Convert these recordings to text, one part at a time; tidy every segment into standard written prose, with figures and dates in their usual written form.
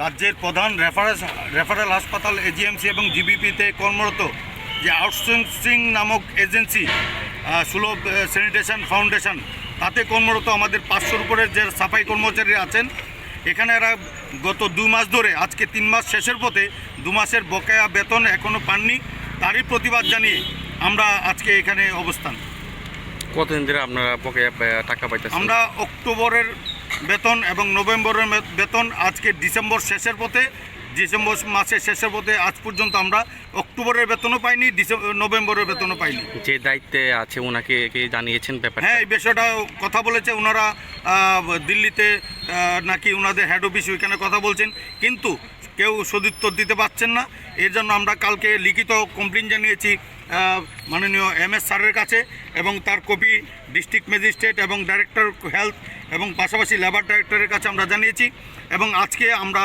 রাজ্যের প্রধান রেফারেল হাসপাতাল এজিএমসি এবং জিবিপিতে কর্মরত যে আউটসোর্সিং নামক এজেন্সি সুলভ স্যানিটেশন ফাউন্ডেশন, তাতে কর্মরত আমাদের 500-র উপরে যে সাফাই কর্মচারী আছেন, এখানে এরা গত 2 মাস ধরে, আজকে 3 মাস শেষের পথে, 2 মাসের বকেয়া বেতন এখনও পাননি। তারই প্রতিবাদ জানিয়ে আমরা আজকে এখানে অবস্থান। কতদিন ধরে আপনারা বকেয়া টাকা পাইতেছেন? আমরা অক্টোবরের বেতন এবং নভেম্বরের বেতন আজকে ডিসেম্বর শেষের পথে, ডিসেম্বর মাসের শেষের পথে আজ পর্যন্ত আমরা অক্টোবরের বেতনও পাইনি, নভেম্বরের বেতনও পাইনি। যে দায়িত্বে আছে ওনাকে কি জানিয়েছেন ব্যাপারটা? হ্যাঁ, এই বিষয়টা কথা বলেছে ওনারা। দিল্লিতে নাকি ওনাদের হেড অফিস, ওইখানে কথা বলছেন, কিন্তু কেউ সদুত্তর দিতে পারছেন না। এর জন্য আমরা কালকে লিখিত কমপ্লেন জানিয়েছি মাননীয় MS স্যারের কাছে, এবং তার কপি ডিস্ট্রিক্ট ম্যাজিস্ট্রেট এবং ডাইরেক্টর হেলথ এবং পাশাপাশি লেবার ডাইরেক্টরের কাছে আমরা জানিয়েছি। এবং আজকে আমরা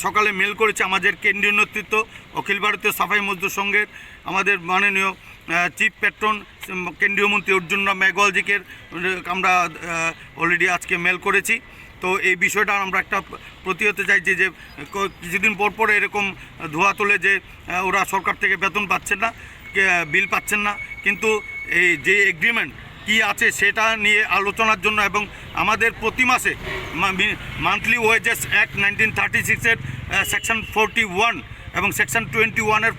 সকালে মেল করেছি আমাদের কেন্দ্রীয় নেতৃত্ব, অখিল ভারতীয় সাফাই মজদুর সংঘের আমাদের মাননীয় চিফ পেট্রন কেন্দ্রীয় মন্ত্রী অর্জুন রাম মেঘওয়ালজিকে আমরা অলরেডি আজকে মেল করেছি। তো এই বিষয়টা আমরা একটা প্রতিহত চাইছি যে কিছুদিন পর পর এরকম ধোয়া তোলে যে ওরা সরকার থেকে বেতন পাচ্ছেন না, বিল পাচ্ছেন না, কিন্তু এই যে এগ্রিমেন্ট কি আছে সেটা নিয়ে আলোচনার জন্য, এবং আমাদের প্রতি মাসে মান্থলি ওয়েজেস অ্যাক্ট 1936-এর সেকশন 41 এবং সেকশন 21-এর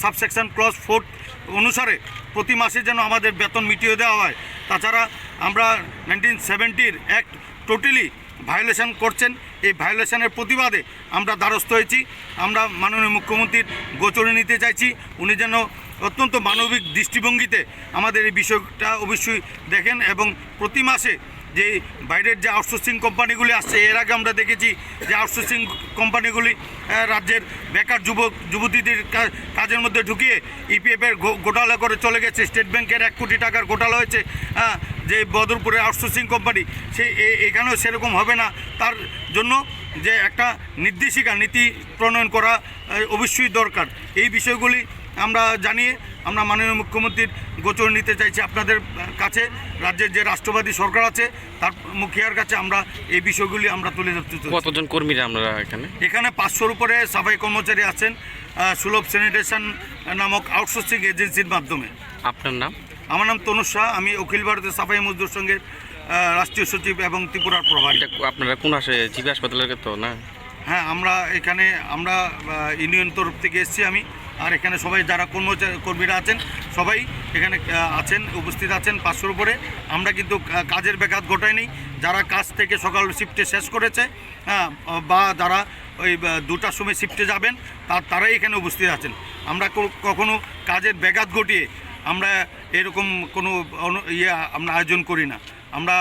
সাবসেকশন ক্লজ 4 অনুসারে প্রতি মাসে যেন আমাদের বেতন মিটিয়ে দেওয়া হয়। তাছাড়া আমরা 1970-র অ্যাক্ট টোটালি ভায়োলেশন করছেন, এই ভায়োলেশনের প্রতিবাদে আমরা দ্বারস্থ হয়েছি। আমরা মাননীয় মুখ্যমন্ত্রীর গোচরে নিতে চাইছি, উনি যেন অত্যন্ত মানবিক দৃষ্টিভঙ্গিতে আমাদের এই বিষয়টা অবশ্যই দেখেন, এবং প্রতি মাসে যে বাইরের যে আউটসোর্সিং কোম্পানিগুলি আসছে, এর আগে আমরা দেখেছি যে আউটসোর্সিং কোম্পানিগুলি রাজ্যের বেকার যুবতীদের কাজের মধ্যে ঢুকিয়ে EPF-এর ঘোটালা করে চলে গেছে। স্টেট ব্যাংকের 1 কোটি টাকার ঘোটালা হয়েছে, যে বদরপুরের আউটসোর্সিং কোম্পানি, সেই এখানেও সেরকম হবে না। তার জন্য যে একটা নির্দেশিকা নীতি প্রণয়ন করা অবশ্যই দরকার। এই বিষয়গুলি আমরা জানিয়ে আমরা মাননীয় মুখ্যমন্ত্রীর গোচর নিতে চাইছি আপনাদের কাছে। রাজ্যের যে রাষ্ট্রবাদী সরকার আছে তার মুখিয়ার কাছে আমরা এই বিষয়গুলি আমরা তুলে ধরতে চাই। কতজন কর্মীরা আমরা এখানে? 500-র উপরে সাফাই কর্মচারী আছেন সুলভ স্যানিটেশন নামক আউটসোর্সিং এজেন্সির মাধ্যমে। আপনার নাম? আমার নাম তনুজ শাহ, আমি অখিল ভারতীয় সাফাই মজদুর সংঘের রাষ্ট্রীয় সচিব এবং ত্রিপুরার প্রভারী। আপনারা কোন জিবি হাসপাতালের তো না? হ্যাঁ, আমরা এখানে ইউনিয়ন তরফ থেকে এসেছি আমি, আর এখানে সবাই যারা কর্মীরা আছেন সবাই এখানে আছেন, উপস্থিত আছেন 500-র উপরে। আমরা কিন্তু কাজের ব্যাঘাত ঘটাইনি। যারা কাজ থেকে সকাল শিফটে শেষ করেছে, বা যারা ওই 2টার সময় শিফটে যাবেন, তারাই এখানে উপস্থিত আছেন। আমরা কখনো কাজের ব্যাঘাত ঘটিয়ে আমরা এরকম কোনো আমরা আয়োজন করি না। আমরা